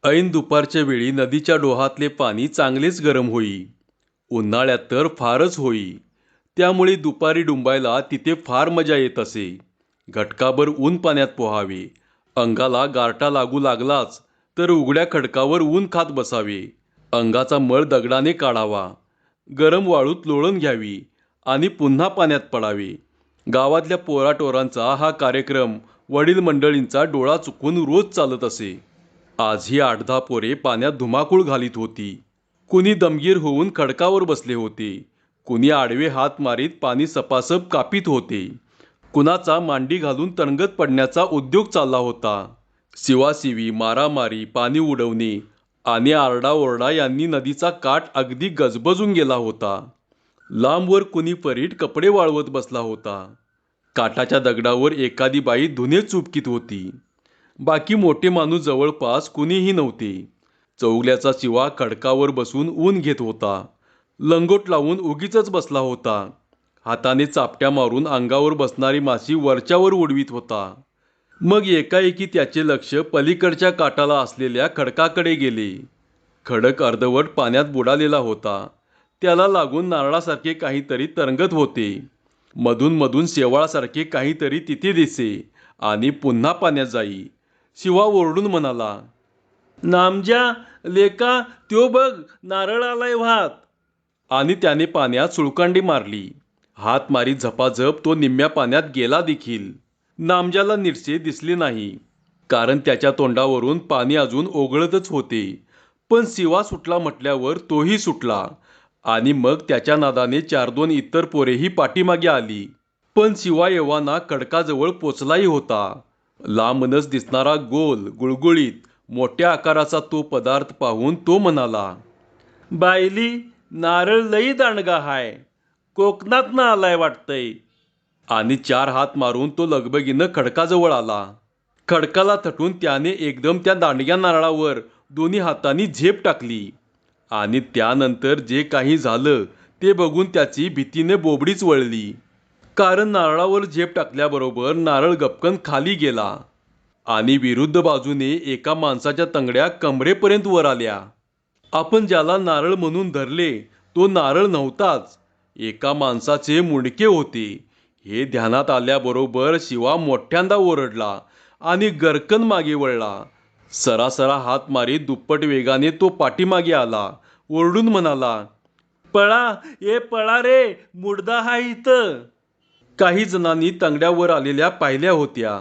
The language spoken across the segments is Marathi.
ऐन दुपारच्या वेळी नदीच्या डोहातले पाणी चांगलेच गरम होई. उन्हाळ्यात तर फारच होई. त्यामुळे दुपारी डुंबायला तिथे फार मजा येत असे. घटकाभर ऊन पाण्यात पोहावे. अंगाला गारटा लागू लागलाच तर उघड्या खडकावर ऊन खात बसावे. अंगाचा मळ दगडाने काढावा. गरम वाळूत लोळण घ्यावी आणि पुन्हा पाण्यात पडावे. गावातल्या पोराटोरांचा हा कार्यक्रम वडील मंडळींचा डोळा चुकून रोज चालत असे. आजही 8-10 पोरे पाण्यात धुमाकूळ घालीत होती. कुणी दमगीर होऊन खडकावर बसले होते. कुणी आडवे हात मारीत पाणी सपासप कापीत होते. कुणाचा मांडी घालून तरंगत पडण्याचा उद्योग चालला होता. शिवाशिवी, मारामारी, पाणी उडवणे आणि आरडाओरडा यांनी नदीचा काठ अगदी गजबजून गेला होता. लांबवर कुणी परीट कपडे वाळवत बसला होता. काठाच्या दगडावर एखादी बाई धुणे चुपकीत होती. बाकी मोठे माणूस जवळपास कुणीही नव्हते. चौगल्याचा शिवा खडकावर बसून ऊन घेत होता. लंगोट लावून उगीचच बसला होता. हाताने चापट्या मारून अंगावर बसणारी माशी वरच्यावर उडवीत होता. मग एकाएकी त्याचे लक्ष पलीकडच्या काठाला असलेल्या खडकाकडे गेले. खडक अर्धवट पाण्यात बुडालेला होता. त्याला लागून नारळासारखे काहीतरी तरंगत होते. मधून मधून शेवाळासारखे काहीतरी तिथे दिसे आणि पुन्हा पाण्यात जाई. शिवा ओरडून म्हणाला, नामजा, लेका, त्यो बघ, नारळ आलाय वाहात. आणि त्याने पाण्यात सुळकांडी मारली. हात मारीत झपाझप तो निम्म्या पाण्यात गेला देखील. नामजाला नीटसे दिसले नाही, कारण त्याच्या तोंडावरून पाणी अजून ओघळतच होते. पण शिवा सुटला म्हटल्यावर तोही सुटला आणि मग त्याच्या नादाने 4-2 इतर पोरेही पाठीमागे आली. पण शिवा एव्हाना खडकाजवळ पोचलाही होता. लांबनच दिसणारा गोल, गुळगुळीत, मोठ्या आकाराचा तो पदार्थ पाहून तो म्हणाला, बायली, नारळ लई दांडगा हाय. कोकणातनं आलाय वाटतंय. आणि 4 हात मारून तो लगबगीनं खडकाजवळ आला. खडकाला थटून त्याने एकदम त्या दांडग्या नारळावर दोन्ही हातांनी झेप टाकली. आणि त्यानंतर जे काही झालं ते बघून त्याची भीतीने बोबडीच वळली. कारण नारळावर झेप टाकल्याबरोबर नारळ गपकन खाली गेला आणि विरुद्ध बाजूने एका माणसाच्या तंगड्या कमरेपर्यंत वर आल्या. आपण ज्याला नारळ म्हणून धरले तो नारळ नव्हताच, एका माणसाचे मुंडके होते. हे ध्यानात आल्याबरोबर शिवा मोठ्यांदा ओरडला आणि गरकन मागे वळला. सरासरा हात मारीत दुप्पट वेगाने तो पाठीमागे आला. ओरडून म्हणाला, पळा, ए पळा रे, मुडदा हा इथं. काही जणांनी तंगड्यावर आलेल्या पाहिल्या होत्या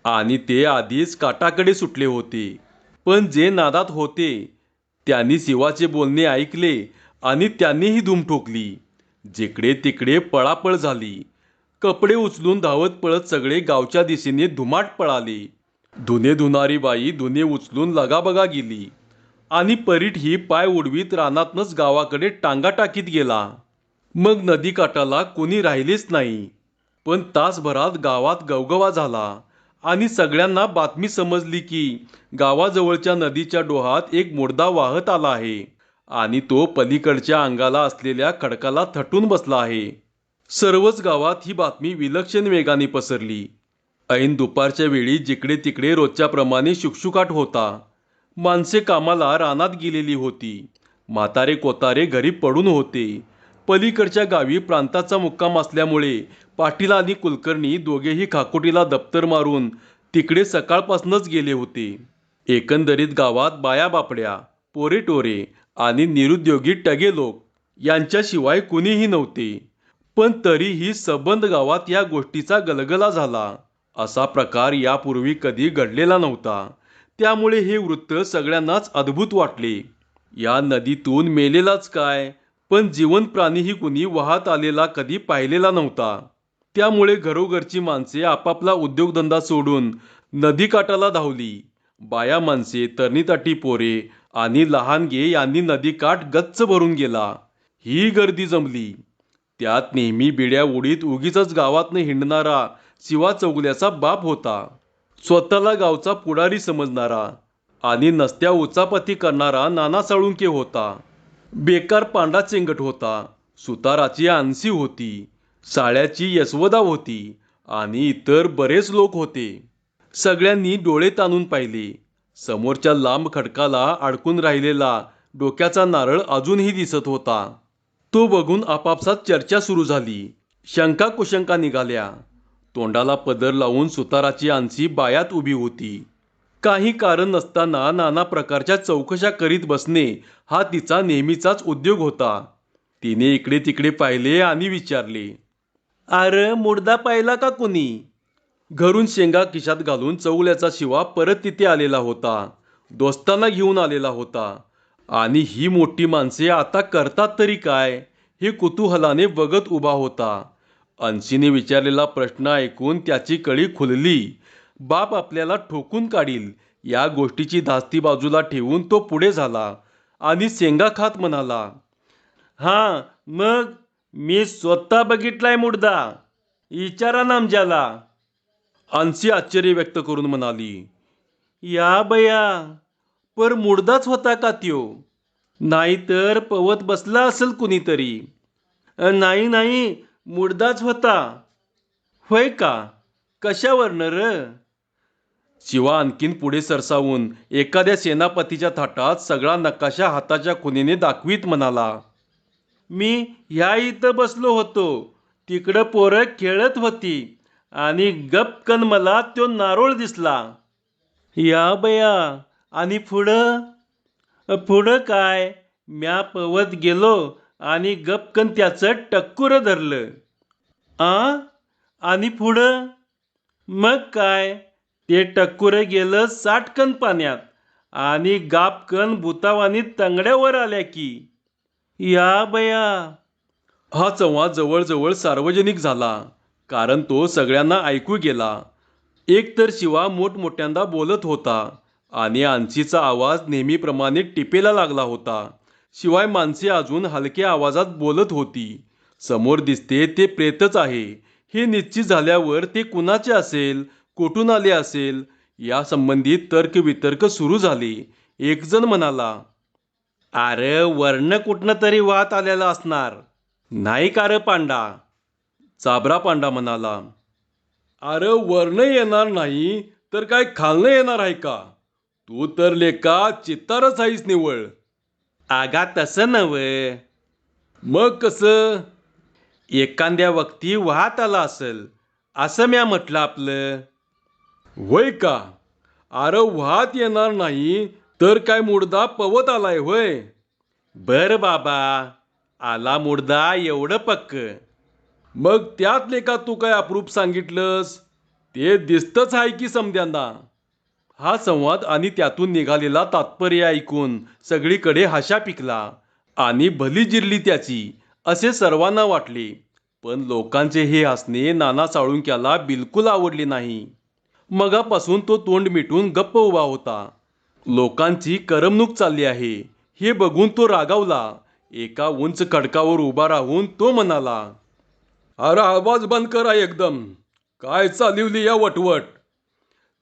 आणि ते आधीच काठाकडे सुटले होते. पण जे नादात होते त्यांनी शिवाचे बोलणे ऐकले आणि त्यांनीही धूम ठोकली. जिकडे तिकडे पळापळ झाली. कपडे उचलून धावत पळत सगळे गावच्या दिशेने धुमाट पळाले. धुणे धुणारी बाई धुणे उचलून लगाबगा गेली आणि परीट ही पाय उडवीत रानातनच गावाकडे टांगा टाकीत गेला. मग नदीकाठाला कोणी राहिलेच नाही. पण तासभरात गावात गवगवा झाला आणि सगळ्यांना बातमी समजली की गावाजवळच्या नदीच्या डोहात एक मुडदा वाहत आला आहे आणि तो पलीकडच्या अंगाला असलेल्या खडकाला थटून बसला आहे. सर्वच गावात ही बातमी विलक्षण वेगाने पसरली. ऐन दुपारच्या वेळी जिकडे तिकडे रोजच्याप्रमाणे शुकशुकाट होता. माणसे कामाला रानात गेलेली होती. म्हातारे कोतारे घरी पडून होते. पलीकडच्या गावी प्रांताचा मुक्काम असल्यामुळे पाटील आणि कुलकर्णी दोघेही खाकोटीला दप्तर मारून तिकडे सकाळपासूनच गेले होते. एकंदरीत गावात बायाबापड्या, पोरेटोरे आणि निरुद्योगी टगे लोक यांच्याशिवाय कुणीही नव्हते. पण तरीही सबंध गावात या गोष्टीचा गलगला झाला. असा प्रकार यापूर्वी कधी घडलेला नव्हता. त्यामुळे हे वृत्त सगळ्यांनाच अद्भुत वाटले. या नदीतून मेलेलाच काय, पण जिवंत प्राणीही कुणी वाहत आलेला कधी पाहिलेला नव्हता. त्यामुळे घरोघरची माणसे आपापला उद्योगधंदा सोडून नदीकाठाला धावली. बाया माणसे, तरणीताठी पोरे आणि लहानगे यांनी नदीकाठ गच्च भरून गेला. ही गर्दी जमली. त्यात नेहमी बिड्या उडीत उगीचच गावातनं हिंडणारा शिवा चौगल्याचा बाप होता. स्वतःला गावचा पुढारी समजणारा आणि नसत्या उचापती करणारा नाना साळुंके होता. बेकार पांडा चेंगट होता. सुताराची आणसी होती. साळ्याची यशवदा होती आणि इतर बरेच लोक होते. सगळ्यांनी डोळे ताणून पाहिले. समोरच्या लांब खडकाला अडकून राहिलेला डोक्याचा नारळ अजूनही दिसत होता. तो बघून आपापसात चर्चा सुरू झाली. शंका कुशंका निघाल्या. तोंडाला पदर लावून सुताराची अन्सी बायात उभी होती. काही कारण नसताना नाना प्रकारच्या चौकशा करीत बसणे हा तिचा नेहमीचाच उद्योग होता. तिने इकडे तिकडे पाहिले आणि विचारले, "अरे मुर्दा पाहिला का कुणी?" घरून शेंगा खिशात घालून चौगल्याचा शिवा परत तिथे आलेला होता. दोस्तांना घेऊन आलेला होता. आणि ही मोठी माणसे आता करतात तरी काय, हे कुतूहलाने बघत उभा होता. अन्सीने विचारलेला प्रश्न ऐकून त्याची कळी खुलली. बाप आपल्याला ठोकून काढील या गोष्टीची धास्ती बाजूला ठेवून तो पुढे झाला आणि शेंगा खात म्हणाला, "हां मग मी स्वतः बघितलाय मुर्दा. इचारा नामजाला." अन्सी आश्चर्य व्यक्त करून म्हणाली, "या बया, पर मुर्दाच होता का त्यो? नाहीतर पवत बसला असेल कुणीतरी." "नाही नाही, मुर्दाच होता." "होय का? कशावरनं र?" शिवा आणखीन पुढे सरसावून एखाद्या सेनापतीच्या थाटात सगळा नकाशा हाताच्या खुणेने दाखवीत म्हणाला, "मी ह्या इथं बसलो होतो. तिकडं पोरं खेळत होती आणि गपकन मला तो नारोळ दिसला." "या बया, आणि पुढं?" "पुढं काय, म्या पवत गेलो आणि गपकन त्याचं टक्कुर धरलं." "आ? आणि पुढं?" "मग काय, ते टक्कुर गेलं साटकन पाण्यात आणि गापकन भुतावानी तंगड्यावर आल्या की." "या बया." हा संवाद जवळजवळ सार्वजनिक झाला, कारण तो सगळ्यांना ऐकू गेला. एकतर शिवा मोठमोठ्यांदा बोलत होता आणि अन्सीचा आवाज नेहमीप्रमाणे टिपेला लागला होता. शिवाय माणसे अजून हलक्या आवाजात बोलत होती. समोर दिसते ते प्रेतच आहे हे निश्चित झाल्यावर ते कुणाचे असेल, कुठून आले असेल यासंबंधी तर्कवितर्क सुरू झाले. एक जण म्हणाला, "अरे वर्ण कुठनं तरी वाहत आलेला असणार, नाही का र पांडा?" चाबरा पांडा म्हणाला, "अरे वर्ण येणार नाही तर काय खालनं येणार आहे का? तू तर लेका चित्तारच आहेस निवळ." "आगा तसं नव्हे." "मग कसं?" "एखाद्या वक्ती वाहत आला असेल असं म्या म्हटलं आपलं." "होय का? अरे वाहत येणार नाही तर काय मुर्दा पवत आलाय होय?" "बर बाबा, आला मुर्दा एवढं पक्क." "मग त्यात लेका तू काय अप्रूप सांगितलंस? ते दिसतच आहे की समद्यांना." हा संवाद आणि त्यातून निघालेला तात्पर्य ऐकून सगळीकडे हशा पिकला आणि भली जिरली त्याची असे सर्वांना वाटले. पण लोकांचे हे हसणे नाना साळुंक्याला बिलकुल आवडले नाही. मगापासून तो तोंड मिटून गप्प उभा होता. लोकांची करमणूक चालली आहे हे बघून तो रागावला. एका उंच खडकावर उभा राहून तो म्हणाला, "अरे आवाज बंद करा एकदम. काय चालवली या वटवट."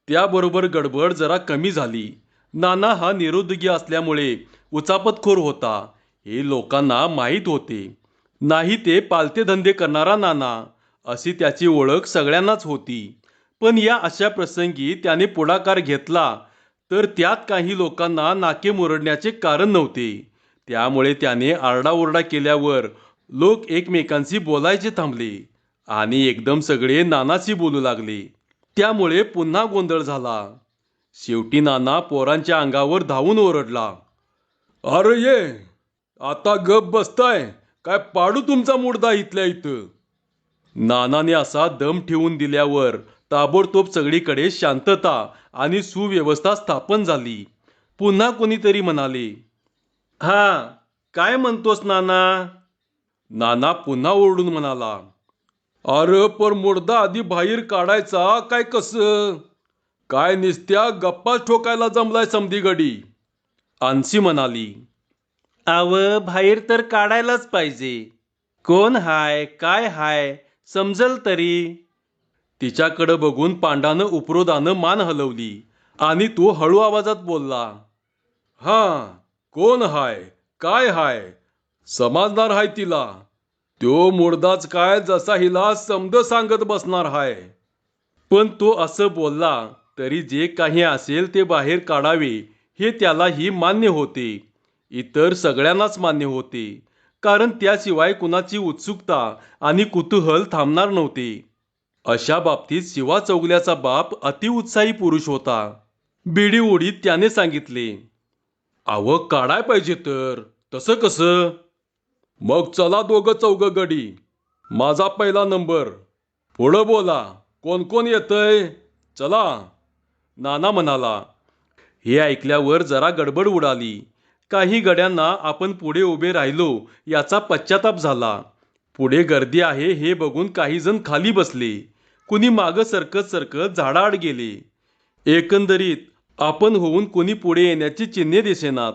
त्याबरोबर गडबड जरा कमी झाली. नाना हा निरुद्योगी असल्यामुळे उचापतखोर होता हे लोकांना माहीत होते. नाही ते पालते धंदे करणारा नाना अशी त्याची ओळख सगळ्यांनाच होती. पण या अशा प्रसंगी त्याने पुढाकार घेतला तर त्यात काही लोकांना नाके मुरडण्याचे कारण नव्हते. त्यामुळे त्याने आरडाओरडा केल्यावर लोक एकमेकांशी बोलायचे थांबले आणि एकदम सगळे नानाशी बोलू लागले. त्यामुळे पुन्हा गोंधळ झाला. शेवटी नाना पोरांच्या अंगावर धावून ओरडला, "अरे ये, आता गप बसताय काय पाडू तुमचा मुर्दा इथल्या इथं." नानाने असा दम ठेवून दिल्यावर ताबडतोब सगळीकडे शांतता आणि सुव्यवस्था स्थापन झाली. पुन्हा कोणीतरी म्हणाले, "हा, काय म्हणतोस नाना?" नाना पुन्हा ओरडून म्हणाला, "अरे पर मुर्दा आधी बाहेर काढायचा काय कसं? काय निस्त्या गप्पाच ठोकायला जमलाय समधी." अन्सी म्हणाली, "आव बाहेर तर काढायलाच पाहिजे. कोण हाय काय हाय समजल तरी." तिच्याकडं बघून पांडानं उपरोधानं मान हलवली आणि तो हळू आवाजात बोलला, "हां, कोण हाय काय हाय समजणार हाय तिला. त्यो मुर्दाच काय जसा हिला समद सांगत बसणार हाय." पण तो असं बोलला तरी जे काही असेल ते बाहेर काढावे हे त्यालाही मान्य होते. इतर सगळ्यांनाच मान्य होते, कारण त्याशिवाय कुणाची उत्सुकता आणि कुतूहल थांबणार नव्हते. अशा बाबतीत शिवा चौगल्याचा बाप अतिउत्साही पुरुष होता. बिडी ओढीत त्याने सांगितले, "अहो काढाय पाहिजे तर, तसं कसं? मग चला दोघं चौघं गडी. माझा पहिला नंबर. पुढं बोला, कोण कोण येतंय? चला." नाना म्हणाला. हे ऐकल्यावर जरा गडबड उडाली. काही गड्यांना आपण पुढे उभे राहिलो याचा पश्चाताप झाला. पुढे गर्दी आहे हे बघून काही जण खाली बसले. कुणी मागं सरकत सरकत झाडाआड गेले. एकंदरीत आपण होऊन कुणी पुढे येण्याची चिन्हे दिसेनात.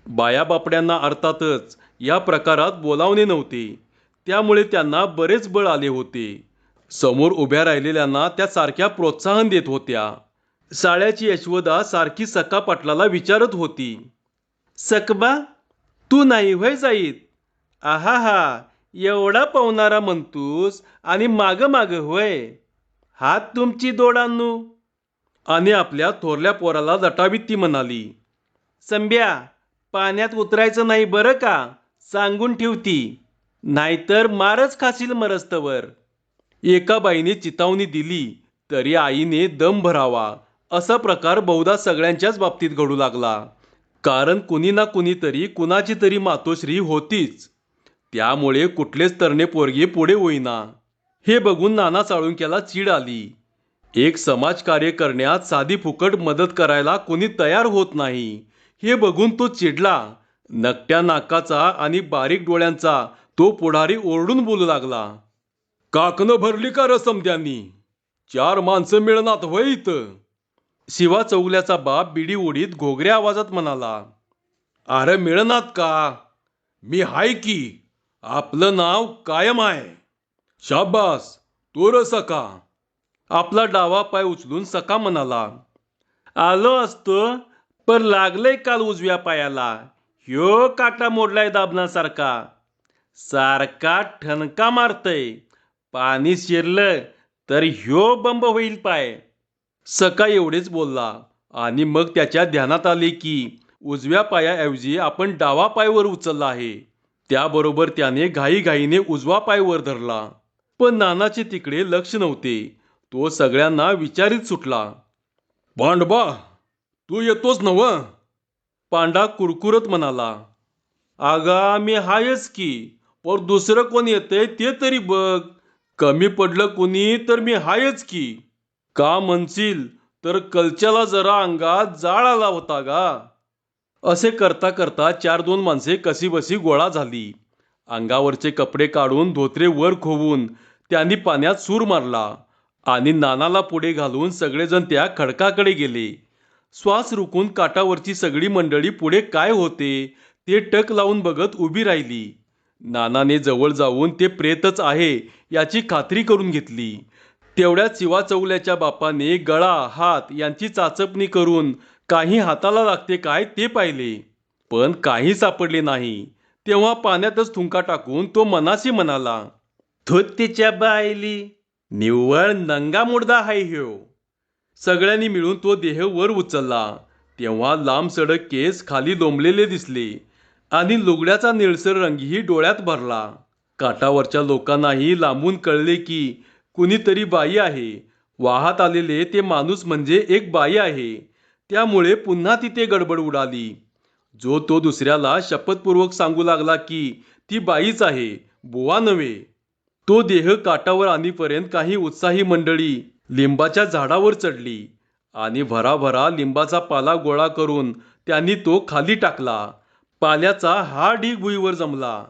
बाया बापड्यांना अर्थातच या प्रकारात बोलावणे नव्हते, त्यामुळे त्यांना बरेच बळ आले होते. समोर उभ्या राहिलेल्यांना त्या सारख्या प्रोत्साहन देत होत्या. साळ्याची यशोदा सारखी सखा पाटलाला विचारत होती, "सकबा, तू नाही व्हय जाईत? आहा, एवढा पवनारा म्हणतूस आणि माग माग होय? हात तुमची दोडांनू." आणि आपल्या थोरल्या पोराला दटावीत ती म्हणाली, "संब्या, पाण्यात उतरायचं नाही बरं का, सांगून ठेवती, नाहीतर मारच खाशील मरस्तवर." एका बाईने चितावणी दिली तरी आईने दम भरावा असा प्रकार बहुधा सगळ्यांच्याच बाबतीत घडू लागला. कारण कुणी ना कुणीतरी कुणाची तरी मातोश्री होतीच. त्यामुळे कुठलेच तरणे पोरगे पुढे होईना. हे बघून नाना साळुंक्याला चीड आली. एक समाजकार्य करण्यात साधी फुकट मदत करायला कोणी तयार होत नाही हे बघून तो चिडला. नकट्या नाकाचा आणि बारीक डोळ्यांचा तो पुढारी ओरडून बोलू लागला, "काकणं भरली का रसमद्यांनी? 4 माणसं मिळणार व्हय इथं?" शिवा चौगल्याचा बाप बिडी ओढीत घोगऱ्या आवाजात म्हणाला, "अरे मिळणार का? मी हाय की, आपलं नाव कायम आहे." "शाबास, तो र सका." आपला डावा पाय उचलून सका म्हणाला, "आलो असतो, पण लागलंय काल उजव्या पायाला. ह्यो काटा मोडलाय दाबनासारखा. सारखा ठणका मारतय. पाणी शिरलं तर ह्यो बंब होईल पाय." सका एवढेच बोलला आणि मग त्याच्या ध्यानात आले की उजव्या पायाऐवजी आपण डावा पाय वर उचलला आहे. त्याबरोबर त्याने घाईघाईने उजवा पाय वर धरला. पण नानाचे तिकडे लक्ष नव्हते. तो सगळ्यांना विचारित सुटला, "पांडबा, तू येतोस नव?" पांडा कुरकुरत म्हणाला, "आगा मी हायच की, पर दुसरं कोण येतंय ते तरी बघ. कमी पडलं कुणी तर मी हायच की." "का म्हणशील तर कलच्याला जरा अंगात जाळ आला होता गा." असे करता करता 4-2 माणसे कशीबशी गोळा झाली. अंगावरचे कपडे काढून धोत्रे वर खोवून त्यांनी पाण्यात सूर मारला आणि नानाला पुढे घालून सगळेजण त्या खडकाकडे गेले. श्वास रोखून काठावरची सगळी मंडळी पुढे काय होते ते टक लावून बघत उभी राहिली. नानाने जवळ जाऊन ते प्रेतच आहे याची खात्री करून घेतली. तेवढ्यात शिवा चौगल्याच्या बापाने गळा हात यांची चाचपणी करून काही हाताला लागते काय ते पाहिले, पण काही सापडले नाही. तेव्हा पाण्यातच थुंका टाकून तो मनाशी म्हणाला, "थोत्तीच्या बायली, निव्वळ नंगा मुडदा हाय ह्यो." सगळ्यांनी मिळून तो देह वर उचलला. तेव्हा लांब सडक केस खाली लोंबलेले दिसले आणि लुगड्याचा निळसर रंगही डोळ्यात भरला. काठावरच्या लोकांनाही लांबून कळले की कुणीतरी बाई आहे. वाहात आलेले ते माणूस म्हणजे एक बाई आहे. त्यामुळे पुन्हा तिथे गडबड उडाली. जो तो दुसऱ्याला शपथपूर्वक सांगू लागला की ती बाईच आहे, बुवा नव्हे. तो देह काठावर आणीपर्यंत काही उत्साही मंडळी लिंबाच्या झाडावर चढली आणि भराभरा लिंबाचा पाला गोळा करून त्यांनी तो खाली टाकला. पाल्याचा हा ढीग भुईवर जमला.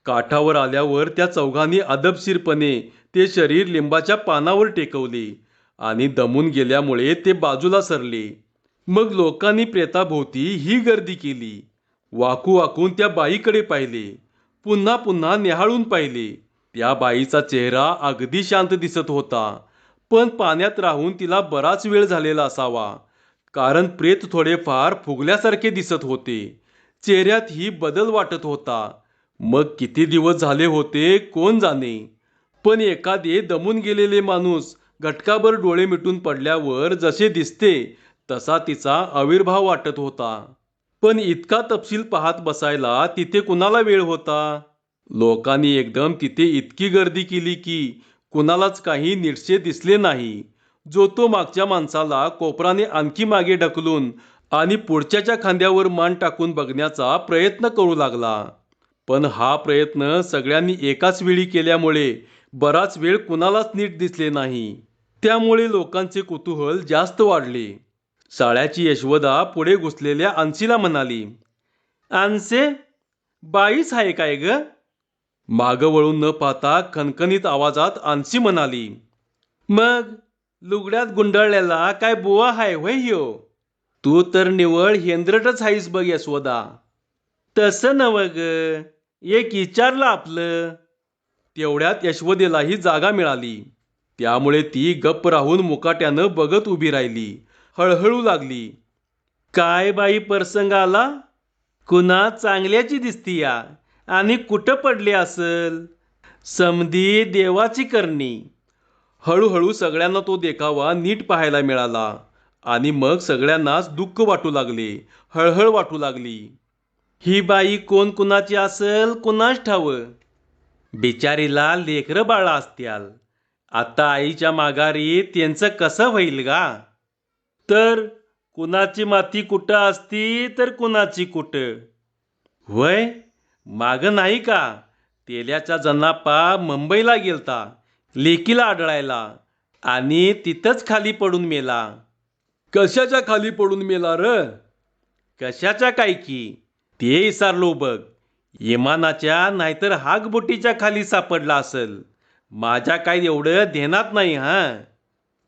काठावर आल्यावर त्या चौघांनी अदबशीरपणे ते शरीर लिंबाच्या पानावर टेकवले आणि दमून गेल्यामुळे ते बाजूला सरले. मग लोकांनी प्रेताभोवती ही गर्दी केली. वाकू वाकून त्या बाईकडे पाहिले. पुन्हा पुन्हा निहाळून पाहिले. त्या बाईचा चेहरा अगदी शांत दिसत होता, पण पाण्यात राहून तिला बराच वेळ झालेला असावा, कारण प्रेत थोडेफार फुगल्यासारखे दिसत होते. चेहऱ्यातही बदल वाटत होता. मग किती दिवस झाले होते कोण जाणे. पण एखादे दमून गेलेले माणूस घटकाभर डोळे मिटून पडल्यावर जसे दिसते तसा तिचा आविर्भाव वाटत होता. पण इतका तपशील पाहत बसायला तिथे कुणाला वेळ होता? लोकांनी एकदम तिथे इतकी गर्दी केली की कुणालाच काही नीटसे दिसले नाही. जो तो मागच्या माणसाला कोपराने आणखी मागे ढकलून आणि पुढच्याच्या खांद्यावर मान टाकून बघण्याचा प्रयत्न करू लागला. पण हा प्रयत्न सगळ्यांनी एकाच वेळी केल्यामुळे बराच वेळ कुणालाच नीट दिसले नाही. त्यामुळे लोकांचे कुतूहल जास्त वाढले. शाळ्याची यशोदा पुढे घुसलेल्या अन्सीला म्हणाली, "अन्से, बाईच आहे काय ग?" मागं वळून न पाहता खणखणीत आवाजात अन्सी म्हणाली, "मग लुगड्यात गुंडाळलेला काय बुवा हाय होय ह्यो? तू तर निवळ हेंद्रटच हाईस बघ यशोदा." "तसं नव ग, एक विचारलं आपलं." तेवढ्यात यशोदेलाही जागा मिळाली. त्यामुळे ती गप्प राहून मुकाट्यानं बघत उभी राहिली. हळहळू लागली, "काय बाई प्रसंग आला? कुणा चांगल्याची दिसतीया आणि कुठं पडली असल? समधी देवाची करणी." हळूहळू सगळ्यांना तो देखावा नीट पाहायला मिळाला आणि मग सगळ्यांनाच दुःख वाटू लागले, हळहळ वाटू लागली. ही बाई कोण कुणाची असल कुणाच ठावं. बिचारीला लेकरं बाळा असत्याल. आता आईच्या माघारी त्यांचं कसं होईल गा? तर कुणाची माती कुठं असती तर कुणाची कुठं. वय माग नाही का तेल्याचा जनापा मुंबईला गेलता लेकीला आढळायला आणि तिथंच खाली पडून मेला. कशाच्या खाली पडून मेला र? कशाच्या काय की ते विचारलो बघ. इमानाच्या नाहीतर हागबोटीच्या खाली सापडला असल. माझ्या काय एवढं ध्यानात नाही हा.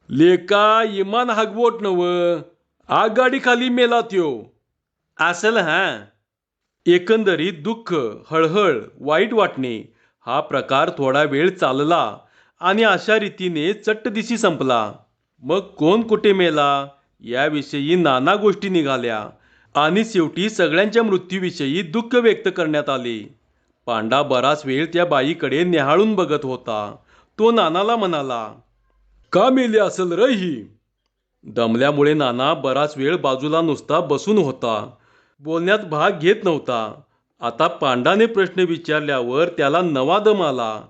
लेका इमान हागबोट नव, आगगाडी खाली मेला त्यो असल हा. एकंदरीत दुःख, हळहळ, वाईट वाटणे हा प्रकार थोडा वेळ चालला आणि अशा रीतीने चट्टदिशी संपला. मग कोण कुठे मेला याविषयी नाना गोष्टी निघाल्या आणि शेवटी सगळ्यांच्या मृत्यूविषयी दुःख व्यक्त करण्यात आले. पांडा बराच वेळ त्या बाईकडे न्याहाळून बघत होता. तो नानाला म्हणाला, "का मेली असेल र ही?" दमल्यामुळे नाना बराच वेळ बाजूला नुसता बसून होता. बोलण्यात भाग घेत नव्हता. आता पांडाने प्रश्न विचारल्यावर त्याला नवा दम आला.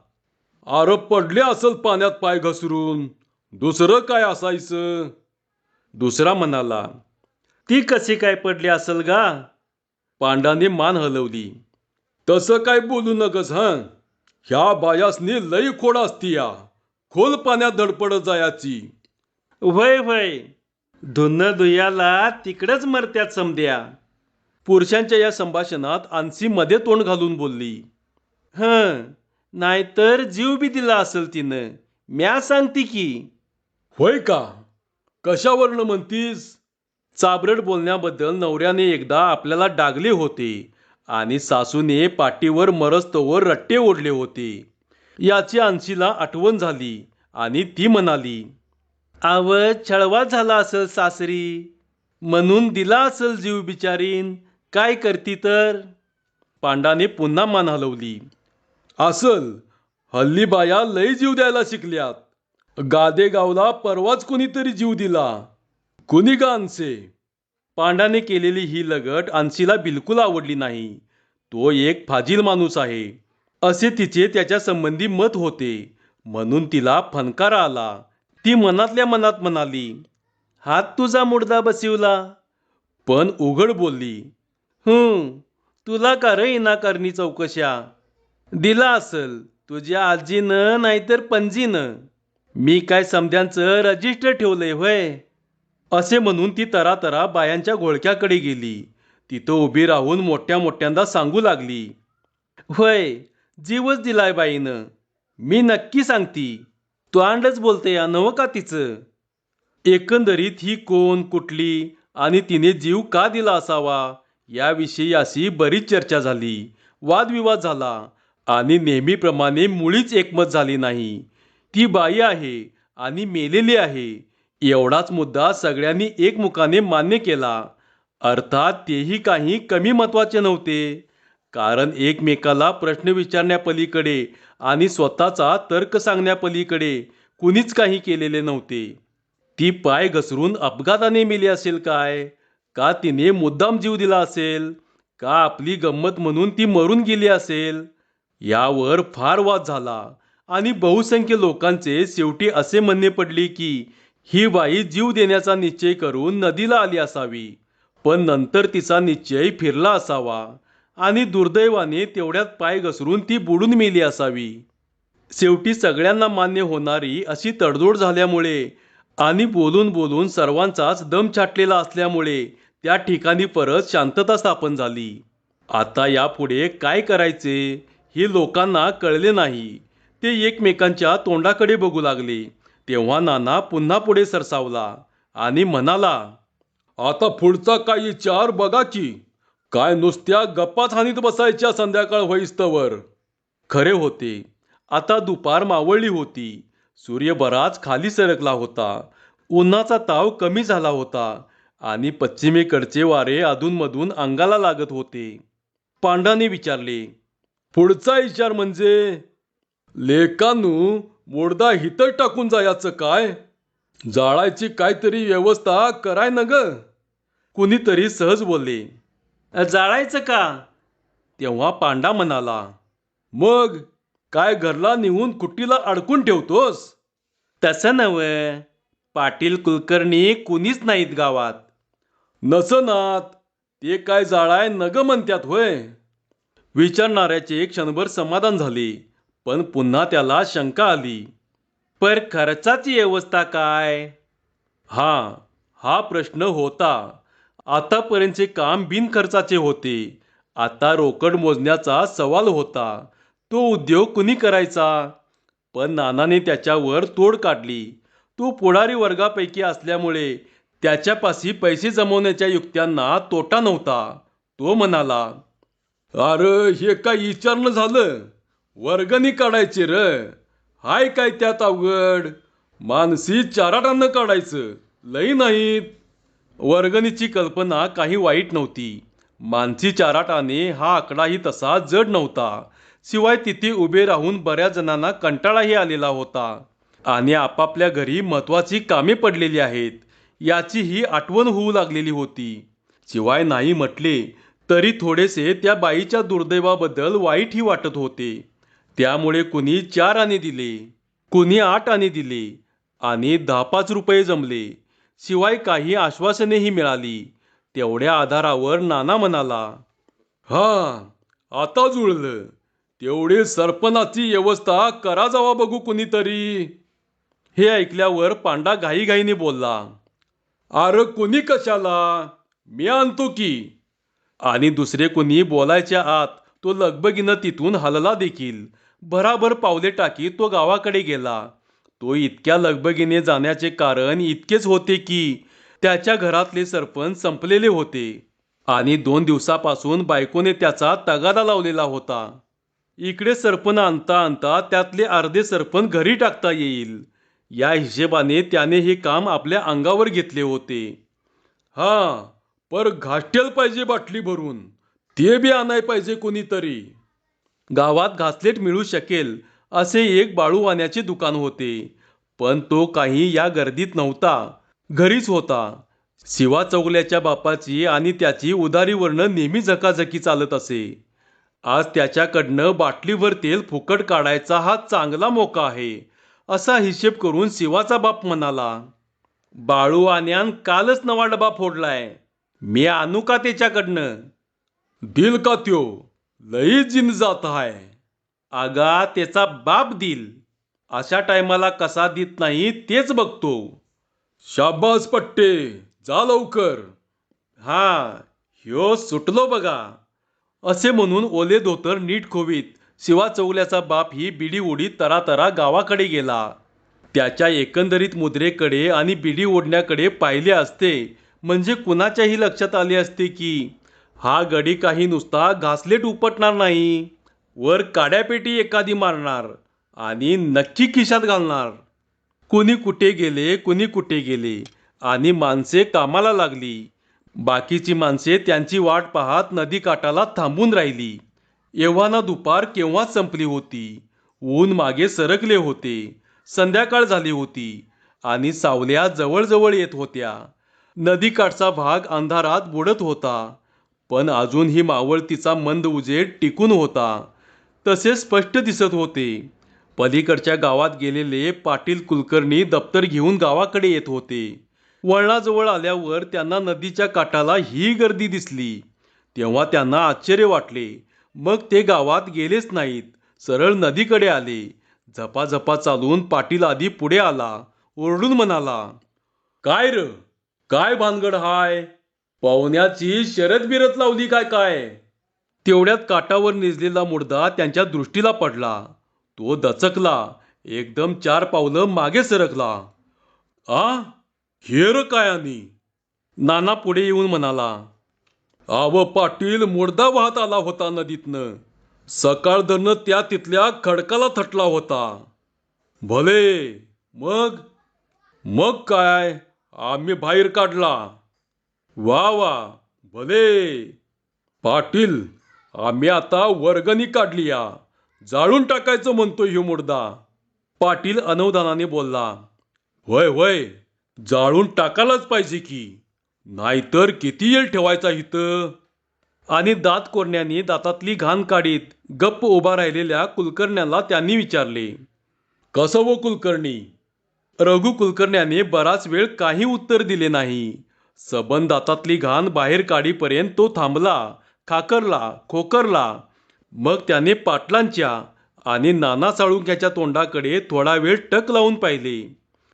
"अरे पडले असल पाण्यात पाय घसरून. दुसरं काय असायचं?" दुसरा म्हणाला, "ती कशी काय पडली असल गा?" पांडाने मान हलवली. "तसं काय बोलू नकस हं. ह्या बायासनी लई खोड असती या. खोल पाण्यात धडपडत जायाची." "वय वय, धुन्न धुयाला तिकडच मरत्यात समद्या." पुरुषांच्या या संभाषणात अन्सी मध्ये तोंड घालून बोलली, "हं, नाहीतर जीव बी दिला असेल तिनं. म्या सांगते की." "होय का? कशावरनं म्हणतीस?" चाबरट बोलण्याबद्दल नवऱ्याने एकदा आपल्याला डागले होते आणि सासूने पाठीवर मरस्तवर रट्टे ओढले होते. याची अन्सीला आठवण झाली आणि ती म्हणाली, "आव छळवा झाला असेल सासरी, म्हणून दिला असेल जीव बिचारीन. काय करती तर." पांडाने पुन्हा मान हलवली. "असल, हल्ली बाया लई जीव द्यायला शिकल्यात. गादेगावला परवाच कुणीतरी जीव दिला. कुणी गा अन्से?" पांडाने केलेली ही लगट अन्सीला बिलकुल आवडली नाही. तो एक फाजील माणूस आहे असे तिचे त्याच्या संबंधी मत होते. म्हणून तिला फनकारा आला. ती मनातल्या मनात म्हणाली, "हात तुझा मुडदा बसिवला." पण उघड बोलली, तुला का रे इनाकारणी चौकशा? दिला असल तुझ्या आजीनं नाहीतर पणजीनं. मी काय समध्यांचं रजिस्टर ठेवलंय व्हय?" असे म्हणून ती तरातरा बायांच्या घोळक्याकडे गेली. तिथं उभी राहून मोठ्या मोठ्यांदा सांगू लागली, "होय, जीवच दिलाय बाईनं. मी नक्की सांगती. तोंडच बोलते या नव का तिचं." एकंदरीत ही कोण, कुठली आणि तिने जीव का दिला असावा याविषयी अशी बरीच चर्चा झाली, वादविवाद झाला आणि नेहमीप्रमाणे मुळीच एकमत झाली नाही. ती बाई आहे आणि मेलेली आहे एवढाच मुद्दा सगळ्यांनी एकमुखाने मान्य केला. अर्थात तेही काही कमी महत्त्वाचे नव्हते. कारण एकमेकाला प्रश्न विचारण्यापलीकडे आणि स्वतःचा तर्क सांगण्यापलीकडे कुणीच काही केलेले नव्हते. ती पाय घसरून अपघाताने मेली असेल काय? का तिने मुद्दाम जीव दिला असेल? का आपली गंमत म्हणून ती मरून गेली असेल? यावर फार वाद झाला आणि बहुसंख्य लोकांचे शेवटी असे म्हणणे पडले की ही बाई जीव देण्याचा निश्चय करून नदीला आली असावी, पण नंतर तिचा निश्चय फिरला असावा आणि दुर्दैवाने तेवढ्यात पाय घसरून ती बुडून मेली असावी. शेवटी सगळ्यांना मान्य होणारी अशी तडजोड झाल्यामुळे आणि बोलून बोलून सर्वांचाच दम छाटलेला असल्यामुळे त्या ठिकाणी परत शांतता स्थापन झाली. आता यापुढे काय करायचे हे लोकांना कळले नाही. ते एकमेकांच्या तोंडाकडे बघू लागले. तेव्हा नाना पुन्हा पुढे सरसावला आणि म्हणाला, आता पुढचा काय विचार बघा की. काय नुसत्या गप्पाच हानीत बसायच्या संध्याकाळ होईस्तवर. खरे होते. आता दुपार मावळली होती. सूर्य बराच खाली सरकला होता. उन्हाचा ताव कमी झाला होता आणि पश्चिमेकडचे वारे अधूनमधून अंगाला लागत होते. पांडाने विचारले, पुढचा विचार म्हणजे? लेकानू, मोडदा हितर टाकून जायचं काय? जाळायची काहीतरी व्यवस्था कराय न ग. कुणीतरी सहज बोलले, जाळायचं का? तेव्हा पांडा म्हणाला, मग काय घरला नेऊन कुट्टीला अडकून ठेवतोस? तसं नव्हे. पाटील कुलकर्णी कुणीच नाहीत गावात. नसनात ते काय जाळाय नग म्हणत्यात होय? विचारणाऱ्याचे क्षणभर समाधान झाले, पण पुन्हा त्याला शंका आली. पर खर्चाची व्यवस्था काय? हा प्रश्न होता. आतापर्यंतचे काम बिनखर्चाचे होते. आता रोकड मोजण्याचा सवाल होता. तो उद्योग कुणी करायचा? पण नानाने त्याच्यावर तोड काढली. तो पुढारी वर्गापैकी असल्यामुळे त्याच्यापाशी पैसे जमवण्याच्या युक्त्यांना तोटा नव्हता. तो म्हणाला, अरे हे काय विचारणं झालं? वर्गणी काढायची र. हाय काय त्यात अवघड? मानसी चाराटानं काढायचं, लई नाहीत. वर्गणीची कल्पना काही वाईट नव्हती. मानसी चाराटाने हा आकडाही तसा जड नव्हता. शिवाय तिथे उभे राहून बऱ्याच जणांना कंटाळाही आलेला होता आणि आपापल्या घरी महत्वाची कामे पडलेली आहेत याची ही आठवण होऊ लागलेली होती. शिवाय नाही म्हटले तरी थोडेसे त्या बाईच्या दुर्दैवाबद्दल वाईटही वाटत होते. त्यामुळे कुणी 4 आणे दिले, कुणी 8 आणे दिले आणि 10-5 रुपये जमले. शिवाय काही आश्वासनेही मिळाली. तेवढ्या आधारावर नाना म्हणाला, आता जुळलं. तेवढे सरपणाची व्यवस्था करा जावा बघू कुणीतरी. हे ऐकल्यावर पांडा घाईघाईने बोलला, अरे कुणी कशाला, मी आणतो की. आणि दुसरे कुणी बोलायच्या आत तो लगबगीनं तिथून हलला देखील. भराभर पावले टाकीत तो गावाकडे गेला. तो इतक्या लगबगीने जाण्याचे कारण इतकेच होते की त्याच्या घरातले सरपंच संपलेले होते आणि 2 दिवसापासून बायकोने त्याचा तगादा लावलेला होता. इकडे सरपण आणता आणता त्यातले अर्धे सरपण घरी टाकता येईल या हिशेबाने त्याने हे काम आपल्या अंगावर घेतले होते. पर घासटेल पाहिजे बाटली भरून, ते बी आणाय पाहिजे कोणीतरी. गावात घासलेट मिळू शकेल असे एक बाळूवाण्याचे दुकान होते, पण तो काही या गर्दीत नव्हता, घरीच होता. शिवा चौगल्याच्या बापाची आणि त्याची उदारीवरनं नेहमी झकाझकी चालत असे. आज त्याच्याकडनं बाटलीभर तेल फुकट काढायचा हा चांगला मोका आहे असा हिशेब करून शिवाचा बाप म्हणाला, बाळूवाण्यान कालच नवा डबा फोडलाय, मी आणू का त्याच्याकडनं? दिल का त्यो? लई जिन जात आहे. अगा त्याचा बाप दिल. अशा टायमाला कसा देत नाही तेच बघतो. शाबास पट्टे, जा लवकर. ह्यो सुटलो बघा. असे म्हणून ओले धोतर नीट खोवीत शिवा चौगल्याचा बाप ही बिडी ओढीत तरातरा गावाकडे गेला. त्याच्या एकंदरीत मुद्रेकडे आणि बिडी ओढण्याकडे पाहिले असते म्हणजे कुणाच्याही लक्षात आले असते की हा गडी काही नुसता घासलेट उपटणार नाही, वर काड्यापेटी एखादी मारणार आणि नक्की खिशात घालणार. कुणी कुठे गेले आणि माणसे कामाला लागली. बाकीची माणसे त्यांची वाट पाहत नदीकाठाला थांबून राहिली. एव्हाना दुपार केव्हाच संपली होती. ऊन मागे सरकले होते. संध्याकाळ झाली होती आणि सावल्या जवळजवळ येत होत्या. नदीकाठचा भाग अंधारात बुडत होता, पण अजूनही मावळतीचा मंद उजेड टिकून होता. तसे स्पष्ट दिसत होते. पलीकडच्या गावात गेलेले पाटील कुलकर्णी दप्तर घेऊन गावाकडे येत होते. वळणाजवळ आल्यावर त्यांना नदीच्या काठाला ही गर्दी दिसली. तेव्हा त्यांना आश्चर्य वाटले. मग ते गावात गेलेच नाहीत, सरळ नदीकडे आले. झपाझपा चालून पाटील आधी पुढे आला. ओरडून म्हणाला, "काय र, काय भानगड हाय? पाहुण्याची शरद बिरत लावली काय काय?" तेवढ्यात काठावर निजलेला मुर्दा त्यांच्या दृष्टीला पडला. तो दचकला, एकदम 4 पावलं मागे सरकला. "आ, हे र काय आणि?" नाना पुढे येऊन म्हणाला, "आव पाटील, मुर्दा वाहत आला होता नदीतनं. सकाळ धरणं त्या तिथल्या खडकाला थटला होता." "भले, मग?" "मग काय, आम्ही बाहेर काढला." "वा वा, भले." "पाटील, आम्ही आता वर्गणी काढली या. जाळून टाकायचं म्हणतोय ह्यो मुर्दा." पाटील अनवधानाने बोलला, "होय होय, जाळून टाकायलाच पाहिजे की, नाहीतर किती येळ ठेवायचा इथं?" आणि दात कोरण्याने दातातली घाण काढीत गप्प उभा राहिलेल्या कुलकर्ण्याला त्यांनी विचारले, "कसं वो कुलकर्णी?" रघु कुलकर्ण्याने बराच वेळ काही उत्तर दिले नाही. सबंध दातातली घाण बाहेर काढीपर्यंत तो थांबला, खाकरला, खोकरला. मग त्याने पाटलांच्या आणि नाना साळुंक्याच्या तोंडाकडे थोडा वेळ टक लावून पाहिले.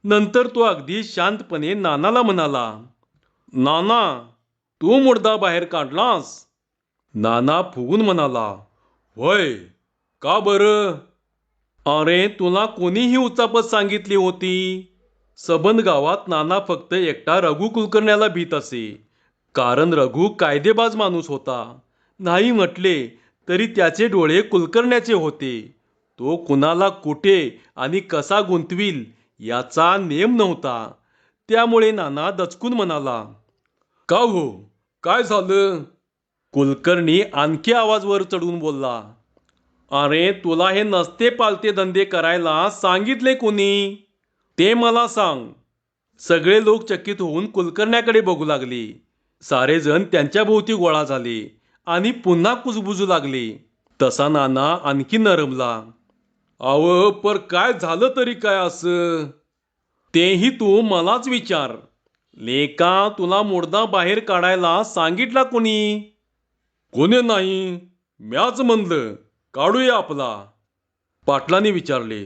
नंतर तो अगदी शांतपणे नानाला म्हणाला, "नाना, तू मुर्दा बाहेर काढलास?" नाना फुगून म्हणाला, "होय, का बरं?" "अरे, तुला कोणीही उचापत सांगितली होती?" सबंध गावात नाना फक्त एकटा रघु कुलकर्ण्याला भीत असे. कारण रघु कायदेबाज माणूस होता. नाही म्हटले तरी त्याचे डोळे कुलकर्ण्याचे होते. तो कुणाला कुठे आणि कसा गुंतविल याचा नेम नव्हता. त्यामुळे नाना दचकून म्हणाला, "का हो, काय झालं?" कुलकर्णी आणखी आवाज वर चढून बोलला, "अरे, तुला हे नसते पालते धंदे करायला सांगितले कोणी? ते मला सांग." सगळे लोक चकित होऊन कुलकर्ण्याकडे बघू लागले. सारेजण त्यांच्या भोवती गोळा झाले आणि पुन्हा कुजबुजू लागले. तसा नाना आणखी नरमला. "अव, पर काय झालं तरी काय असं?" "तेही तू मलाच विचार. लेका, तुला मुर्दा बाहेर काढायला सांगितला कोणी?" "कोणी नाही, म्याच म्हणलं काढूया आपला." पाटलांनी विचारले.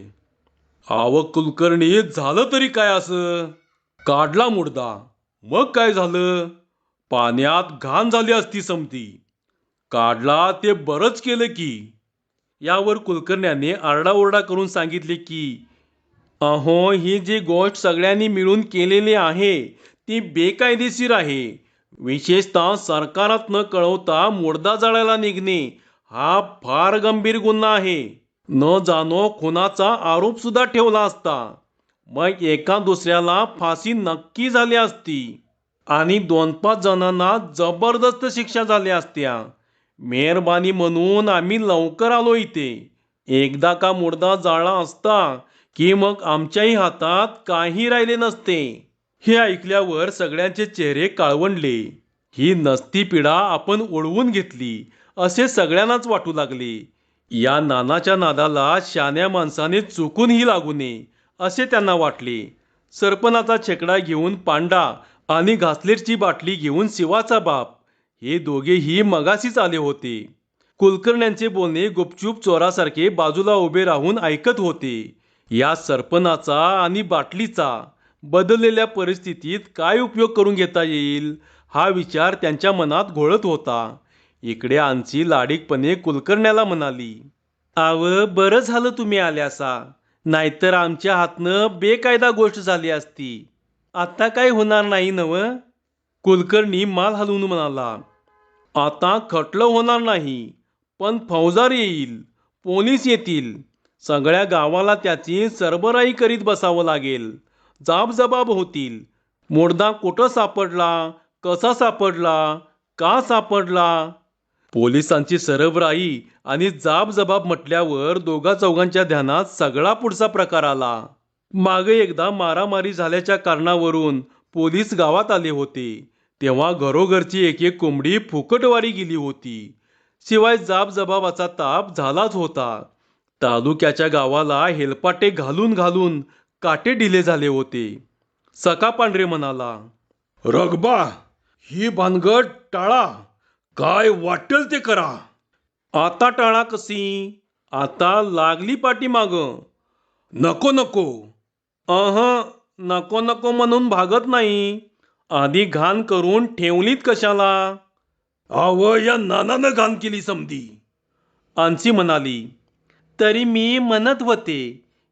"आव कुलकर्णी, झालं तरी काय असं?" "काढला मुर्दा, मग काय झालं? पाण्यात घाण झाली असती समती. काढला ते बरंच केलं की." यावर कुलकर्ण्याने आरडाओरडा करून सांगितले की, "अहो, ही जी गोष्ट सगळ्यांनी मिळून केलेली आहे ती बेकायदेशीर आहे. विशेषतः सरकारात न कळवता मुर्दा जाळायला निघणे हा फार गंभीर गुन्हा आहे. न जाणो खुनाचा आरोप सुद्धा ठेवला असता. मग एका दुसऱ्याला फाशी नक्की झाली असती आणि 2-5 जणांना जबरदस्त शिक्षा झाल्या असत्या. मेहरबानी म्हणून आम्ही लवकर आलो इथे. एकदा का मुर्दा जाळला असता की मग आमच्याही हातात काही राहिले नसते." हे ऐकल्यावर सगळ्यांचे चेहरे काळवंडले. ही नसती पिढा आपण ओढवून घेतली असे सगळ्यांनाच वाटू लागले. या नानाच्या नादाला शहाण्या माणसाने चुकूनही लागू नये असे त्यांना वाटले. सरपणाचा छेकडा घेऊन पांडा आणि घासलेटची बाटली घेऊन शिवाचा बाप हे दोघेही मगाशीच आले होते. कुलकर्ण्यांचे बोलणे गुपचूप चोरासारखे बाजूला उभे राहून ऐकत होते. या सरपणाचा आणि बाटलीचा बदललेल्या परिस्थितीत काय उपयोग करून घेता येईल हा विचार त्यांच्या मनात घोळत होता. इकडे आंची लाडीकपणे कुलकर्ण्याला म्हणाली, "आव, बरं झालं तुम्ही आल्यासा. नाहीतर आमच्या हातनं बेकायदा गोष्ट झाली असती. आता काय होणार नाही नव?" कुलकर्णी माल हलवून म्हणाला, "आता खटलं होणार नाही, पण फौजदार येईल, पोलीस येतील. सगळ्या गावाला त्याची सरबराई करीत बसावं लागेल. जाबजबाब होतील. मुर्दा कुठं सापडला, कसा सापडला, का सापडला." पोलिसांची सरबराई आणि जाबजबाब म्हटल्यावर दोघा चौघांच्या ध्यानात सगळा पुढचा प्रकार आला. मागे एकदा मारामारी झाल्याच्या कारणावरून पोलीस गावात आले होते. तेव्हा घरोघरची एक एक कोंबडी फुकटवारी गेली होती. शिवाय जाबजबाबाचा ताप झालाच होता. तालुक्याच्या गावाला हेलपाटे घालून घालून काटे ढिले झाले होते. सका पांढरे म्हणाला, रगबा, ही भानगड टाळा. काय वाटेल ते करा. आता टाळा कशी? आता लागली पाठीमाग. नको नको. अह, नको नको म्हणून भागत नाही. आधी घाण करून ठेवलीत कशाला? अव, या नानानं घाण केली समधी. अन्सी म्हणाली, तरी मी म्हणत होते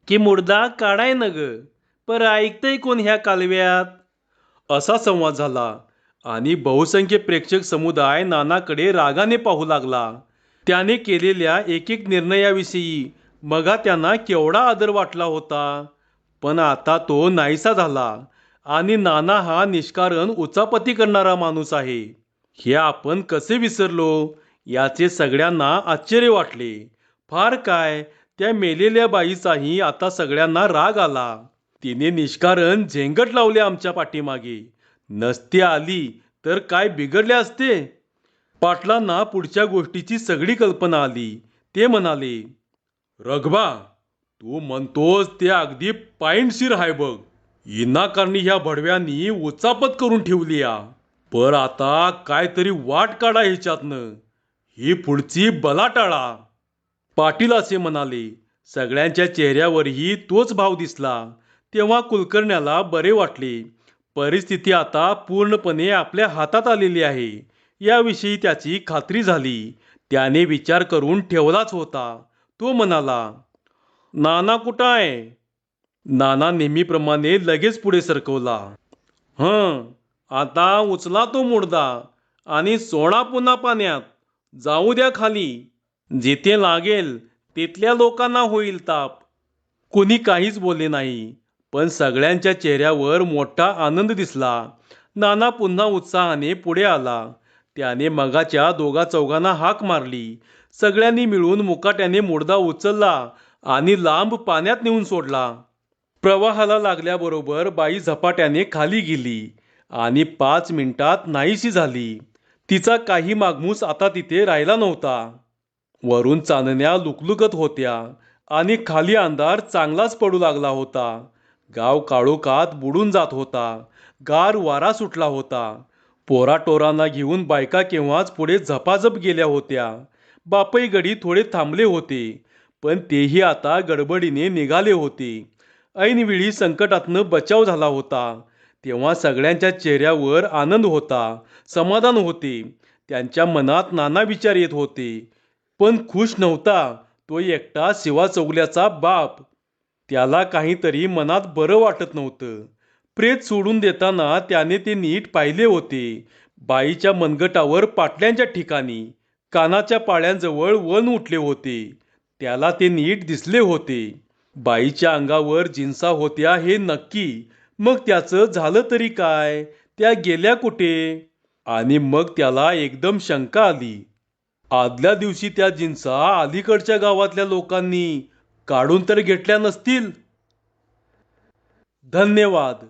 की मुर्दा काढाय न ग, पर ऐकतय कोण ह्या कालव्यात? असा संवाद झाला आणि बहुसंख्य प्रेक्षक समुदाय नानाकडे रागाने पाहू लागला. त्याने केलेल्या एक एक निर्णयाविषयी मगा त्यांना केवढा आदर वाटला होता, पण आता तो नाहीसा झाला आणि नाना हा निष्कारण उचापती करणारा माणूस आहे हे आपण कसे विसरलो याचे सगळ्यांना आश्चर्य वाटले. फार काय, त्या मेलेल्या बाईचाही आता सगळ्यांना राग आला. तिने निष्कारण झेंगट लावले आमच्या पाठीमागे. नसती आली तर काय बिघडले असते? पाटलांना पुढच्या गोष्टीची सगळी कल्पना आली. ते म्हणाले, रघबा, तू म्हणतोस ते अगदी पायंडशीर आहे बघ. इनाकारणी ह्या भडव्यांनी उचापत करून ठेवली या. पर आता काहीतरी वाट काढा ह्याच्यातनं. ही पुढची बलाटाळा. पाटील असे म्हणाले. सगळ्यांच्या चेहऱ्यावरही तोच भाव दिसला. तेव्हा कुलकर्ण्याला बरे वाटले. परिस्थिती आता पूर्णपणे आपल्या हातात आलेली आहे याविषयी त्याची खात्री झाली. त्याने विचार करून ठेवलाच होता. तो म्हणाला, नाना कुठं आहे? नाना नेहमीप्रमाणे लगेच पुढे सरकवला. आता उचला तो मुर्दा आणि सोडा पुन्हा पाण्यात. जाऊ द्या खाली. जिथे लागेल तिथल्या लोकांना होईल ताप. कोणी काहीच बोलले नाही, पण सगळ्यांच्या चेहऱ्यावर मोठा आनंद दिसला. नाना पुन्हा उत्साहाने पुढे आला. त्याने मगाच्या दोघा चौघांना हाक मारली. सगळ्यांनी मिळून मुकाट्याने मुर्दा उचलला आणि लांब पाण्यात नेऊन सोडला. प्रवाहाला लागल्याबरोबर बाई झपाट्याने खाली गेली आणि 5 मिनिटात नाहीशी झाली. तिचा काही मागमूस आता तिथे राहिला नव्हता. वरून चांदण्या लुकलुकत होत्या आणि खाली अंधार चांगलाच पडू लागला होता. गाव काळोखात बुडून जात होता. गार वारा सुटला होता. पोराटोरांना घेऊन बायका केव्हाच पुढे झपाझप गेल्या होत्या. बापई गडी थोडे थांबले होते, पण तेही आता गडबडीने निघाले होते. ऐनवेळी संकटातनं बचाव झाला होता. तेव्हा सगळ्यांच्या चेहऱ्यावर आनंद होता, समाधान होते. त्यांच्या मनात नाना विचार येत होते, पण खुश नव्हता तो एकटा शिवा चौगल्याचा बाप. त्याला काहीतरी मनात बरं वाटत नव्हतं. प्रेत सोडून देताना त्याने ते नीट पाहिले होते. बाईच्या मनगटावर पाटल्यांच्या ठिकाणी कानाच्या पाळ्यांजवळ वन उठले होते. त्याला ते नीट दिसले होते. बाईच्या अंगावर जिन्सा होत्या हे नक्की. मग त्याचं झालं तरी काय? त्या गेल्या कुठे? आणि मग त्याला एकदम शंका आली. आदल्या दिवशी त्या जिन्सा अलीकडच्या गावातल्या लोकांनी काढून तर घेतल्या नसतील? धन्यवाद.